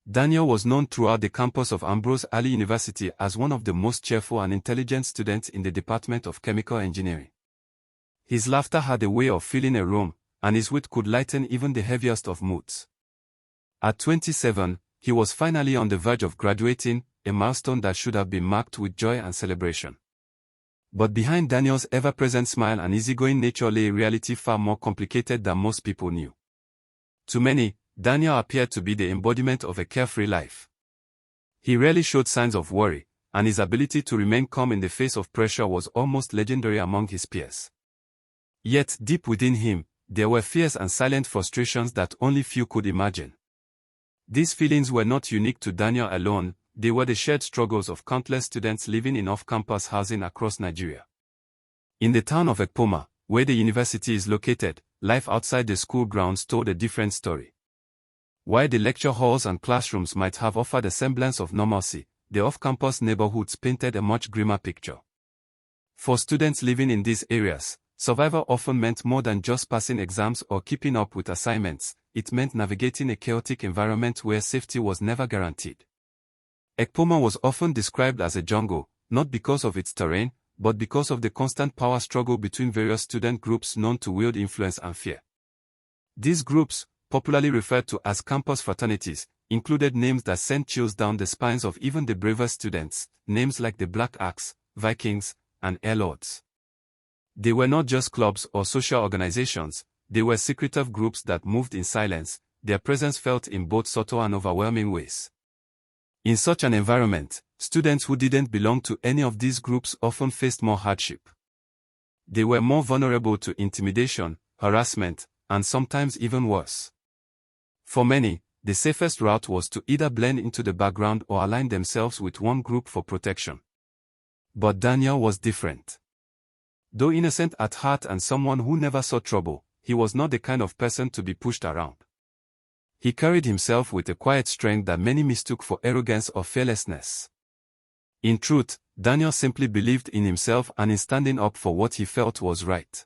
Daniel was known throughout the campus of Ambrose Alli University as one of the most cheerful and intelligent students in the Department of Chemical Engineering. His laughter had a way of filling a room, and his wit could lighten even the heaviest of moods. At 27, he was finally on the verge of graduating, a milestone that should have been marked with joy and celebration. But behind Daniel's ever-present smile and easygoing nature lay a reality far more complicated than most people knew. To many, Daniel appeared to be the embodiment of a carefree life. He rarely showed signs of worry, and his ability to remain calm in the face of pressure was almost legendary among his peers. Yet, deep within him, there were fears and silent frustrations that only few could imagine. These feelings were not unique to Daniel alone, they were the shared struggles of countless students living in off-campus housing across Nigeria. In the town of Ekpoma, where the university is located, life outside the school grounds told a different story. While the lecture halls and classrooms might have offered a semblance of normalcy, the off-campus neighborhoods painted a much grimmer picture. For students living in these areas, survival often meant more than just passing exams or keeping up with assignments. It meant navigating a chaotic environment where safety was never guaranteed. Ekpoma was often described as a jungle, not because of its terrain, but because of the constant power struggle between various student groups known to wield influence and fear. These groups, popularly referred to as campus fraternities, included names that sent chills down the spines of even the bravest students, names like the Black Axe, Vikings, and Airlords. They were not just clubs or social organizations, they were secretive groups that moved in silence, their presence felt in both subtle and overwhelming ways. In such an environment, students who didn't belong to any of these groups often faced more hardship. They were more vulnerable to intimidation, harassment, and sometimes even worse. For many, the safest route was to either blend into the background or align themselves with one group for protection. But Daniel was different. Though innocent at heart and someone who never saw trouble, he was not the kind of person to be pushed around. He carried himself with a quiet strength that many mistook for arrogance or fearlessness. In truth, Daniel simply believed in himself and in standing up for what he felt was right.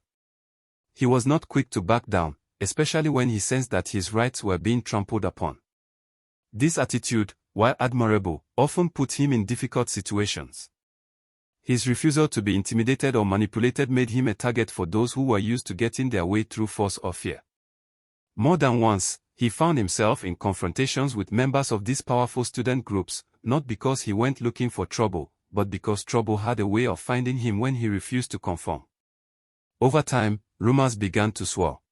He was not quick to back down, especially when he sensed that his rights were being trampled upon. This attitude, while admirable, often put him in difficult situations. His refusal to be intimidated or manipulated made him a target for those who were used to getting their way through force or fear. More than once, he found himself in confrontations with members of these powerful student groups, not because he went looking for trouble, but because trouble had a way of finding him when he refused to conform. Over time, rumors began to swirl.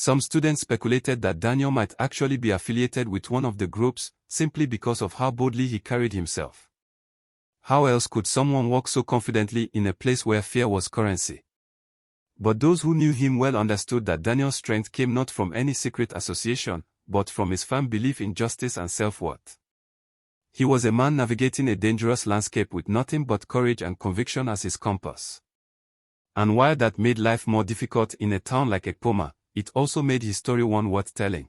Some students speculated that Daniel might actually be affiliated with one of the groups, simply because of how boldly he carried himself. How else could someone walk so confidently in a place where fear was currency? But those who knew him well understood that Daniel's strength came not from any secret association, but from his firm belief in justice and self-worth. He was a man navigating a dangerous landscape with nothing but courage and conviction as his compass. And while that made life more difficult in a town like Ekpoma, it also made his story one worth telling.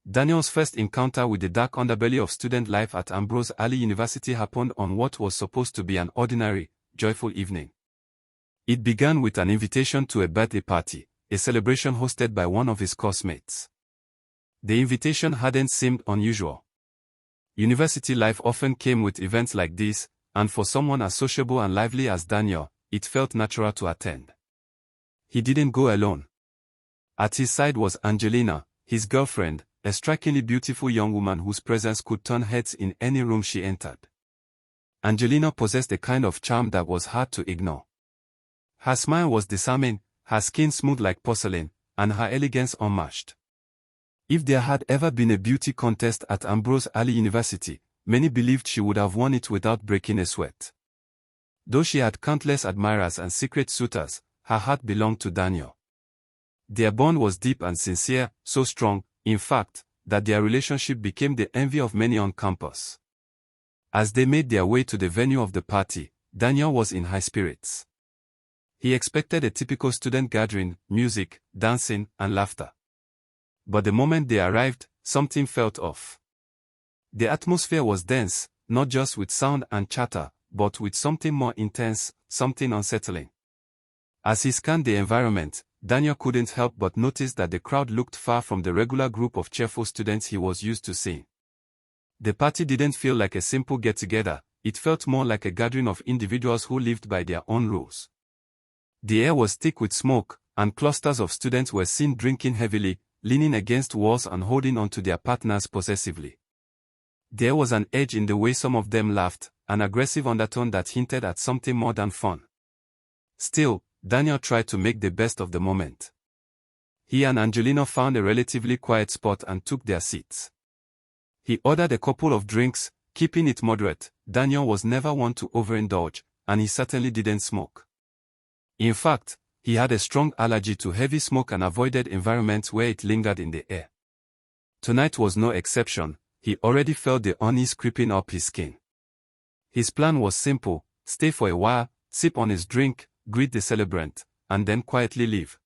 Daniel's first encounter with the dark underbelly of student life at Ambrose Alli University happened on what was supposed to be an ordinary, joyful evening. It began with an invitation to a birthday party, a celebration hosted by one of his course-mates. The invitation hadn't seemed unusual. University life often came with events like this, and for someone as sociable and lively as Daniel, it felt natural to attend. He didn't go alone. At his side was Angelina, his girlfriend, a strikingly beautiful young woman whose presence could turn heads in any room she entered. Angelina possessed a kind of charm that was hard to ignore. Her smile was disarming, her skin smooth like porcelain, and her elegance unmatched. If there had ever been a beauty contest at Ambrose Alli University, many believed she would have won it without breaking a sweat. Though she had countless admirers and secret suitors, her heart belonged to Daniel. Their bond was deep and sincere, so strong, in fact, that their relationship became the envy of many on campus. As they made their way to the venue of the party, Daniel was in high spirits. He expected a typical student gathering, music, dancing, and laughter. But the moment they arrived, something felt off. The atmosphere was dense, not just with sound and chatter, but with something more intense, something unsettling. As he scanned the environment, Daniel couldn't help but notice that the crowd looked far from the regular group of cheerful students he was used to seeing. The party didn't feel like a simple get-together, it felt more like a gathering of individuals who lived by their own rules. The air was thick with smoke, and clusters of students were seen drinking heavily, leaning against walls and holding onto their partners possessively. There was an edge in the way some of them laughed, an aggressive undertone that hinted at something more than fun. Still, Daniel tried to make the best of the moment. He and Angelina found a relatively quiet spot and took their seats. He ordered a couple of drinks, keeping it moderate. Daniel was never one to overindulge, and he certainly didn't smoke. In fact, he had a strong allergy to heavy smoke and avoided environments where it lingered in the air. Tonight was no exception. He already felt the unease creeping up his skin. His plan was simple: stay for a while, sip on his drink, greet the celebrant, and then quietly leave.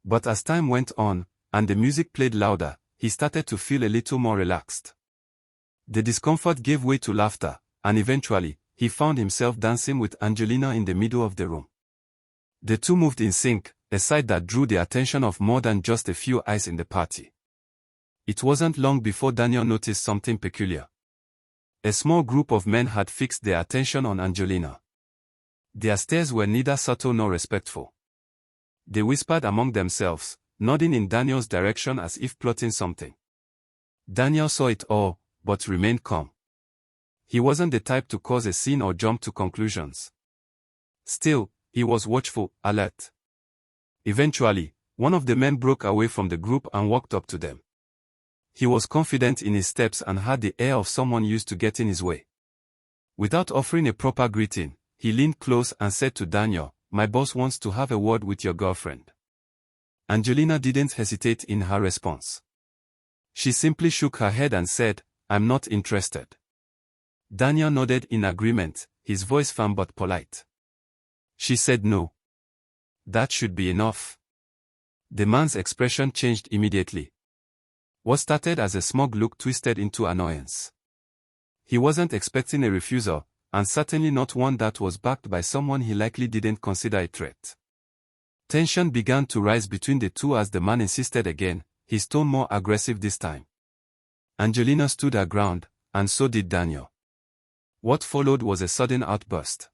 But as time went on, and the music played louder, he started to feel a little more relaxed. The discomfort gave way to laughter, and eventually, he found himself dancing with Angelina in the middle of the room. The two moved in sync, a sight that drew the attention of more than just a few eyes in the party. It wasn't long before Daniel noticed something peculiar. A small group of men had fixed their attention on Angelina. Their stares were neither subtle nor respectful. They whispered among themselves, nodding in Daniel's direction as if plotting something. Daniel saw it all, but remained calm. He wasn't the type to cause a scene or jump to conclusions. Still, he was watchful, alert. Eventually, one of the men broke away from the group and walked up to them. He was confident in his steps and had the air of someone used to getting his way. Without offering a proper greeting, he leaned close and said to Daniel, "My boss wants to have a word with your girlfriend." Angelina didn't hesitate in her response. She simply shook her head and said, "I'm not interested." Daniel nodded in agreement, his voice firm but polite. She said no. That should be enough. The man's expression changed immediately. What started as a smug look twisted into annoyance. He wasn't expecting a refusal, and certainly not one that was backed by someone he likely didn't consider a threat. Tension began to rise between the two as the man insisted again, his tone more aggressive this time. Angelina stood her ground, and so did Daniel. What followed was a sudden outburst.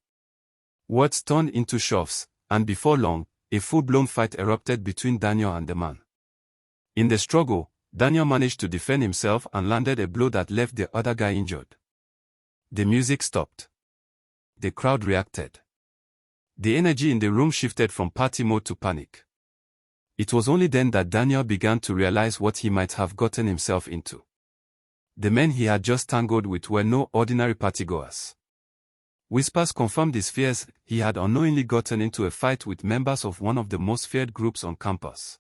Words turned into shoves, and before long, a full-blown fight erupted between Daniel and the man. In the struggle, Daniel managed to defend himself and landed a blow that left the other guy injured. The music stopped. The crowd reacted. The energy in the room shifted from party mode to panic. It was only then that Daniel began to realize what he might have gotten himself into. The men he had just tangled with were no ordinary partygoers. Whispers confirmed his fears. He had unknowingly gotten into a fight with members of one of the most feared groups on campus.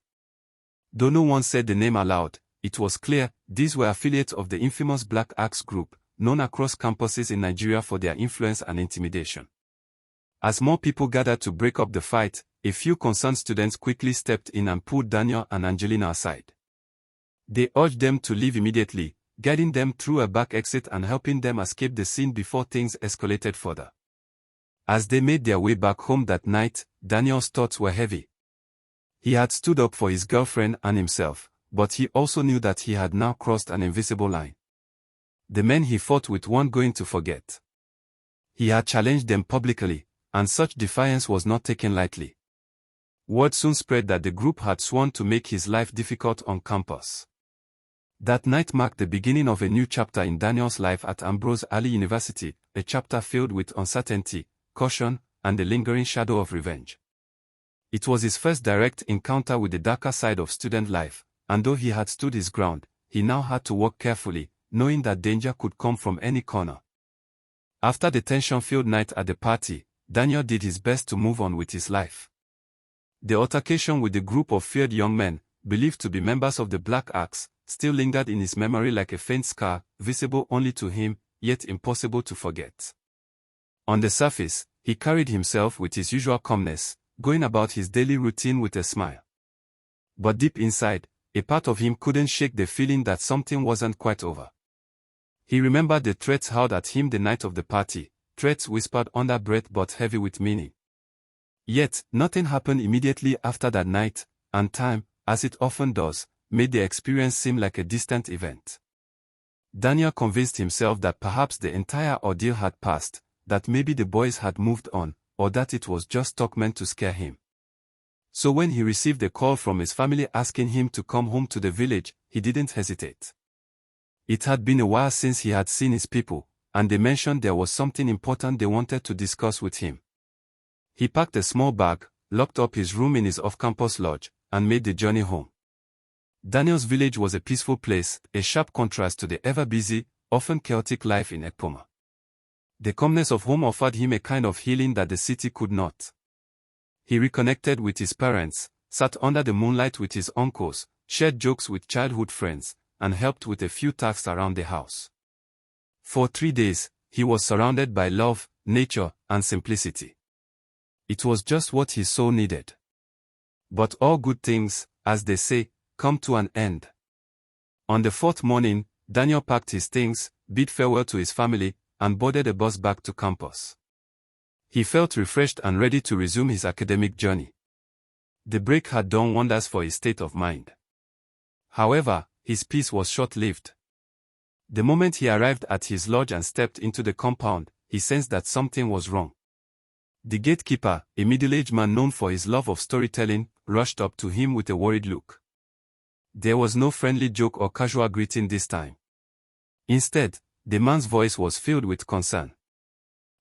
Though no one said the name aloud, it was clear these were affiliates of the infamous Black Axe group, known across campuses in Nigeria for their influence and intimidation. As more people gathered to break up the fight, a few concerned students quickly stepped in and pulled Daniel and Angelina aside. They urged them to leave immediately, guiding them through a back exit and helping them escape the scene before things escalated further. As they made their way back home that night, Daniel's thoughts were heavy. He had stood up for his girlfriend and himself, but he also knew that he had now crossed an invisible line. The men he fought with weren't going to forget. He had challenged them publicly, and such defiance was not taken lightly. Word soon spread that the group had sworn to make his life difficult on campus. That night marked the beginning of a new chapter in Daniel's life at Ambrose Alli University, a chapter filled with uncertainty, caution, and the lingering shadow of revenge. It was his first direct encounter with the darker side of student life, and though he had stood his ground, he now had to walk carefully, knowing that danger could come from any corner. After the tension-filled night at the party, Daniel did his best to move on with his life. The altercation with the group of feared young men, believed to be members of the Black Axe, still lingered in his memory like a faint scar, visible only to him, yet impossible to forget. On the surface, he carried himself with his usual calmness, going about his daily routine with a smile. But deep inside, a part of him couldn't shake the feeling that something wasn't quite over. He remembered the threats hurled at him the night of the party, threats whispered under breath but heavy with meaning. Yet, nothing happened immediately after that night, and time, as it often does, made the experience seem like a distant event. Daniel convinced himself that perhaps the entire ordeal had passed, that maybe the boys had moved on, or that it was just talk meant to scare him. So when he received a call from his family asking him to come home to the village, he didn't hesitate. It had been a while since he had seen his people, and they mentioned there was something important they wanted to discuss with him. He packed a small bag, locked up his room in his off-campus lodge, and made the journey home. Daniel's village was a peaceful place, a sharp contrast to the ever-busy, often chaotic life in Ekpoma. The calmness of home offered him a kind of healing that the city could not. He reconnected with his parents, sat under the moonlight with his uncles, shared jokes with childhood friends, and helped with a few tasks around the house. For 3 days, he was surrounded by love, nature, and simplicity. It was just what his soul needed. But all good things, as they say, come to an end. On the 4th morning, Daniel packed his things, bid farewell to his family, and boarded a bus back to campus. He felt refreshed and ready to resume his academic journey. The break had done wonders for his state of mind. However, his peace was short-lived. The moment he arrived at his lodge and stepped into the compound, he sensed that something was wrong. The gatekeeper, a middle-aged man known for his love of storytelling, rushed up to him with a worried look. There was no friendly joke or casual greeting this time. Instead, the man's voice was filled with concern.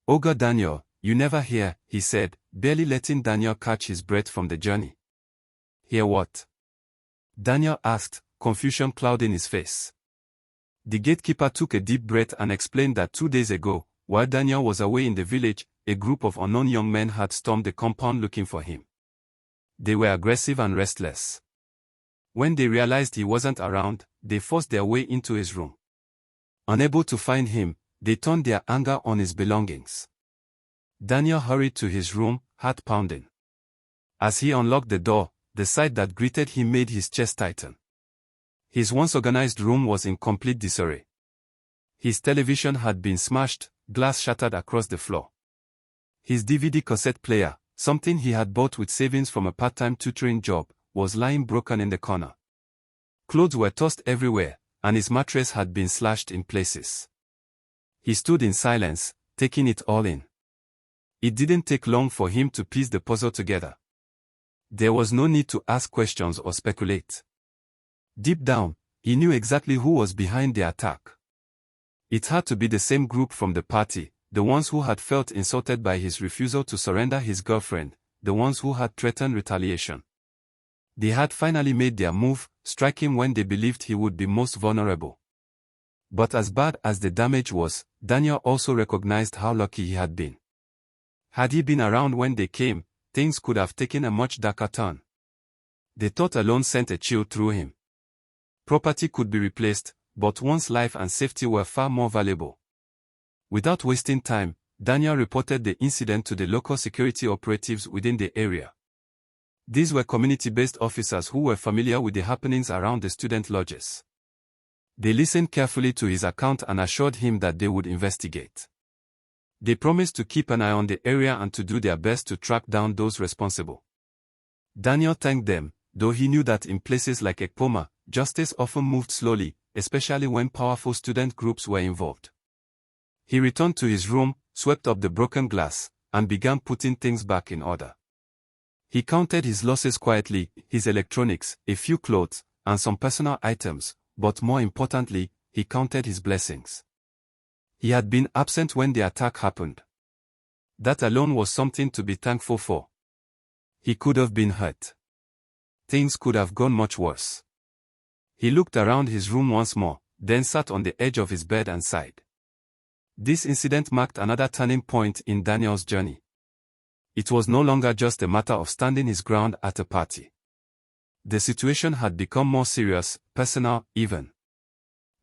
"Oh God, Daniel, you never hear," he said, barely letting Daniel catch his breath from the journey. "Hear what?" Daniel asked, confusion clouding his face. The gatekeeper took a deep breath and explained that 2 days ago, while Daniel was away in the village, a group of unknown young men had stormed the compound looking for him. They were aggressive and restless. When they realized he wasn't around, they forced their way into his room. Unable to find him, they turned their anger on his belongings. Daniel hurried to his room, heart pounding. As he unlocked the door, the sight that greeted him made his chest tighten. His once organized room was in complete disarray. His television had been smashed, glass shattered across the floor. His DVD cassette player, something he had bought with savings from a part-time tutoring job, was lying broken in the corner. Clothes were tossed everywhere, and his mattress had been slashed in places. He stood in silence, taking it all in. It didn't take long for him to piece the puzzle together. There was no need to ask questions or speculate. Deep down, he knew exactly who was behind the attack. It had to be the same group from the party, the ones who had felt insulted by his refusal to surrender his girlfriend, the ones who had threatened retaliation. They had finally made their move, striking when they believed he would be most vulnerable. But as bad as the damage was, Daniel also recognized how lucky he had been. Had he been around when they came, things could have taken a much darker turn. The thought alone sent a chill through him. Property could be replaced, but one's life and safety were far more valuable. Without wasting time, Daniel reported the incident to the local security operatives within the area. These were community-based officers who were familiar with the happenings around the student lodges. They listened carefully to his account and assured him that they would investigate. They promised to keep an eye on the area and to do their best to track down those responsible. Daniel thanked them, though he knew that in places like Ekpoma, justice often moved slowly, especially when powerful student groups were involved. He returned to his room, swept up the broken glass, and began putting things back in order. He counted his losses quietly, his electronics, a few clothes, and some personal items, but more importantly, he counted his blessings. He had been absent when the attack happened. That alone was something to be thankful for. He could have been hurt. Things could have gone much worse. He looked around his room once more, then sat on the edge of his bed and sighed. This incident marked another turning point in Daniel's journey. It was no longer just a matter of standing his ground at a party. The situation had become more serious, personal, even.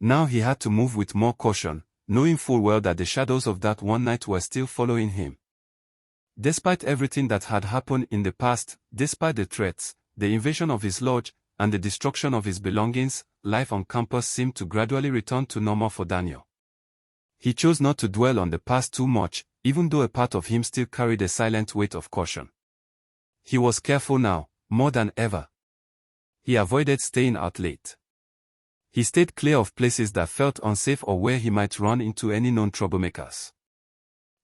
Now he had to move with more caution, knowing full well that the shadows of that one night were still following him. Despite everything that had happened in the past, despite the threats, the invasion of his lodge, and the destruction of his belongings, life on campus seemed to gradually return to normal for Daniel. He chose not to dwell on the past too much, even though a part of him still carried a silent weight of caution. He was careful now, more than ever. He avoided staying out late. He stayed clear of places that felt unsafe or where he might run into any known troublemakers.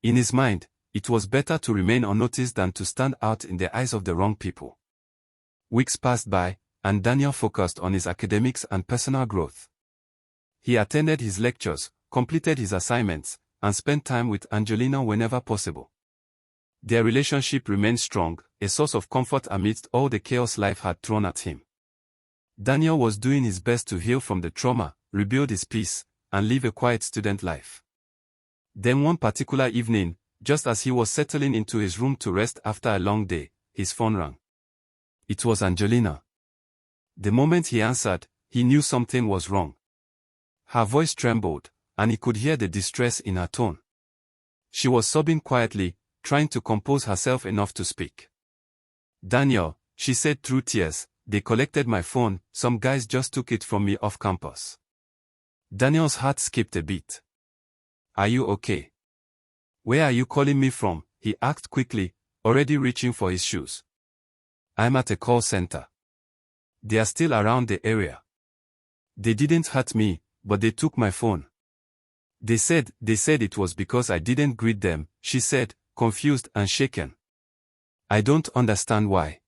In his mind, it was better to remain unnoticed than to stand out in the eyes of the wrong people. Weeks passed by, and Daniel focused on his academics and personal growth. He attended his lectures, completed his assignments, and spent time with Angelina whenever possible. Their relationship remained strong, a source of comfort amidst all the chaos life had thrown at him. Daniel was doing his best to heal from the trauma, rebuild his peace, and live a quiet student life. Then one particular evening, just as he was settling into his room to rest after a long day, his phone rang. It was Angelina. The moment he answered, he knew something was wrong. Her voice trembled, and he could hear the distress in her tone. She was sobbing quietly, trying to compose herself enough to speak. "Daniel," she said through tears, "they collected my phone, some guys just took it from me off campus." Daniel's heart skipped a beat. "Are you okay? Where are you calling me from?" he asked quickly, already reaching for his shoes. "I'm at a call center. They are still around the area. They didn't hurt me, but they took my phone. They said it was because I didn't greet them," she said, confused and shaken. "I don't understand why."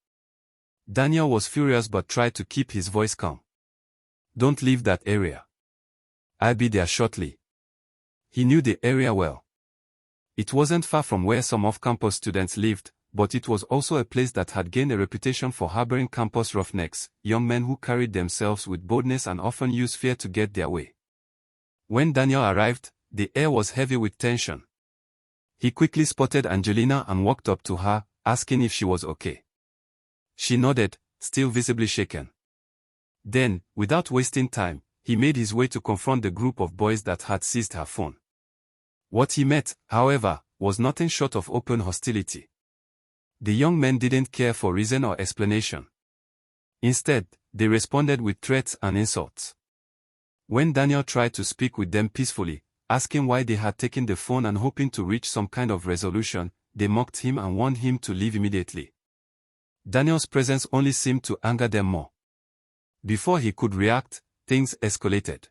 Daniel was furious but tried to keep his voice calm. "Don't leave that area. I'll be there shortly." He knew the area well. It wasn't far from where some off-campus students lived, but it was also a place that had gained a reputation for harboring campus roughnecks, young men who carried themselves with boldness and often used fear to get their way. When Daniel arrived, the air was heavy with tension. He quickly spotted Angelina and walked up to her, asking if she was okay. She nodded, still visibly shaken. Then, without wasting time, he made his way to confront the group of boys that had seized her phone. What he met, however, was nothing short of open hostility. The young men didn't care for reason or explanation. Instead, they responded with threats and insults. When Daniel tried to speak with them peacefully, asking why they had taken the phone and hoping to reach some kind of resolution, they mocked him and warned him to leave immediately. Daniel's presence only seemed to anger them more. Before he could react, things escalated.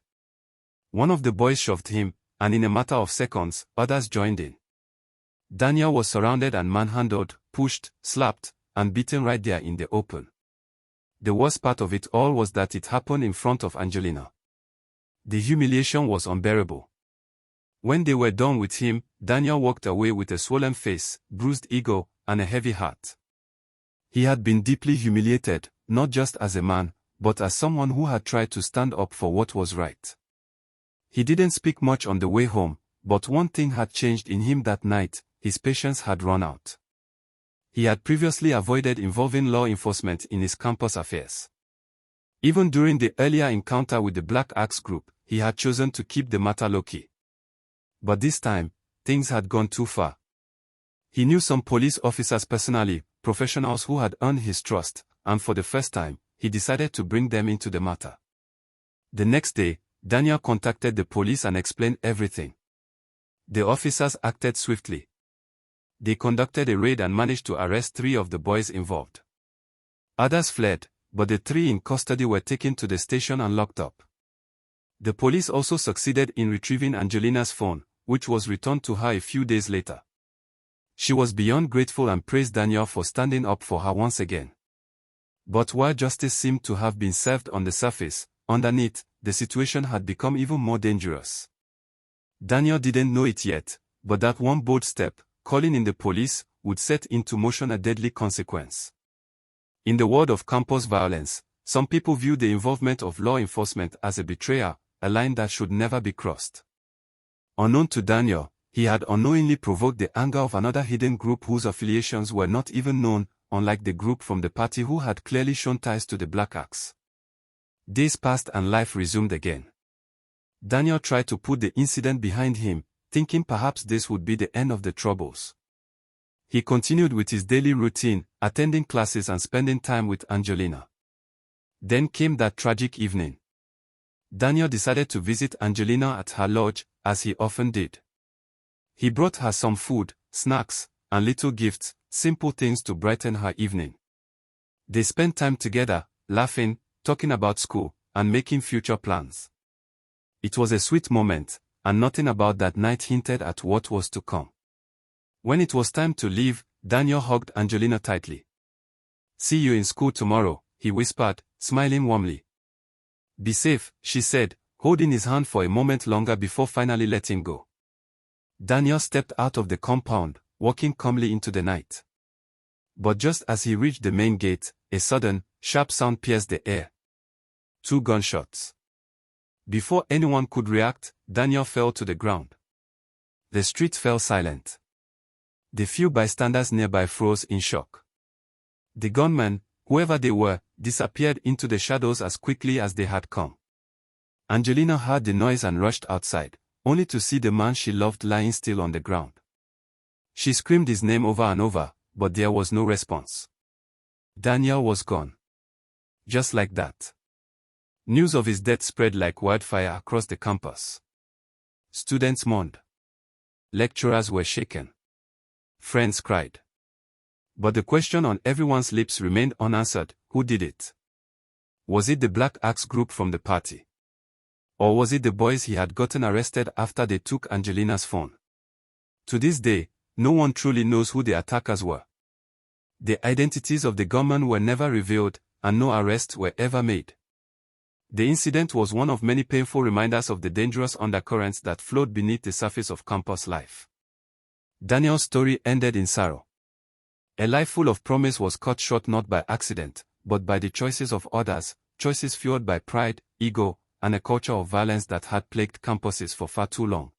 One of the boys shoved him, and in a matter of seconds, others joined in. Daniel was surrounded and manhandled, pushed, slapped, and beaten right there in the open. The worst part of it all was that it happened in front of Angelina. The humiliation was unbearable. When they were done with him, Daniel walked away with a swollen face, bruised ego, and a heavy heart. He had been deeply humiliated, not just as a man, but as someone who had tried to stand up for what was right. He didn't speak much on the way home, but one thing had changed in him that night: his patience had run out. He had previously avoided involving law enforcement in his campus affairs. Even during the earlier encounter with the Black Axe group, he had chosen to keep the matter low-key. But this time, things had gone too far. He knew some police officers personally, professionals who had earned his trust, and for the first time, he decided to bring them into the matter. The next day, Daniel contacted the police and explained everything. The officers acted swiftly. They conducted a raid and managed to arrest 3 of the boys involved. Others fled, but the 3 in custody were taken to the station and locked up. The police also succeeded in retrieving Angelina's phone, which was returned to her a few days later. She was beyond grateful and praised Daniel for standing up for her once again. But while justice seemed to have been served on the surface, underneath, the situation had become even more dangerous. Daniel didn't know it yet, but that one bold step, calling in the police, would set into motion a deadly consequence. In the world of campus violence, some people view the involvement of law enforcement as a betrayal, a line that should never be crossed. Unknown to Daniel, he had unknowingly provoked the anger of another hidden group whose affiliations were not even known, unlike the group from the party who had clearly shown ties to the Black Axe. Days passed and life resumed again. Daniel tried to put the incident behind him, thinking perhaps this would be the end of the troubles. He continued with his daily routine, attending classes and spending time with Angelina. Then came that tragic evening. Daniel decided to visit Angelina at her lodge, as he often did. He brought her some food, snacks, and little gifts, simple things to brighten her evening. They spent time together, laughing, talking about school, and making future plans. It was a sweet moment, and nothing about that night hinted at what was to come. When it was time to leave, Daniel hugged Angelina tightly. "See you in school tomorrow," he whispered, smiling warmly. "Be safe," she said, holding his hand for a moment longer before finally letting go. Daniel stepped out of the compound, walking calmly into the night. But just as he reached the main gate, a sudden, sharp sound pierced the air. 2 gunshots. Before anyone could react, Daniel fell to the ground. The street fell silent. The few bystanders nearby froze in shock. The gunmen, whoever they were, disappeared into the shadows as quickly as they had come. Angelina heard the noise and rushed outside, only to see the man she loved lying still on the ground. She screamed his name over and over, but there was no response. Daniel was gone. Just like that. News of his death spread like wildfire across the campus. Students mourned. Lecturers were shaken. Friends cried. But the question on everyone's lips remained unanswered: who did it? Was it the Black Axe group from the party? Or was it the boys he had gotten arrested after they took Angelina's phone? To this day, no one truly knows who the attackers were. The identities of the gunmen were never revealed, and no arrests were ever made. The incident was one of many painful reminders of the dangerous undercurrents that flowed beneath the surface of campus life. Daniel's story ended in sorrow. A life full of promise was cut short not by accident, but by the choices of others, choices fueled by pride, ego, and a culture of violence that had plagued campuses for far too long.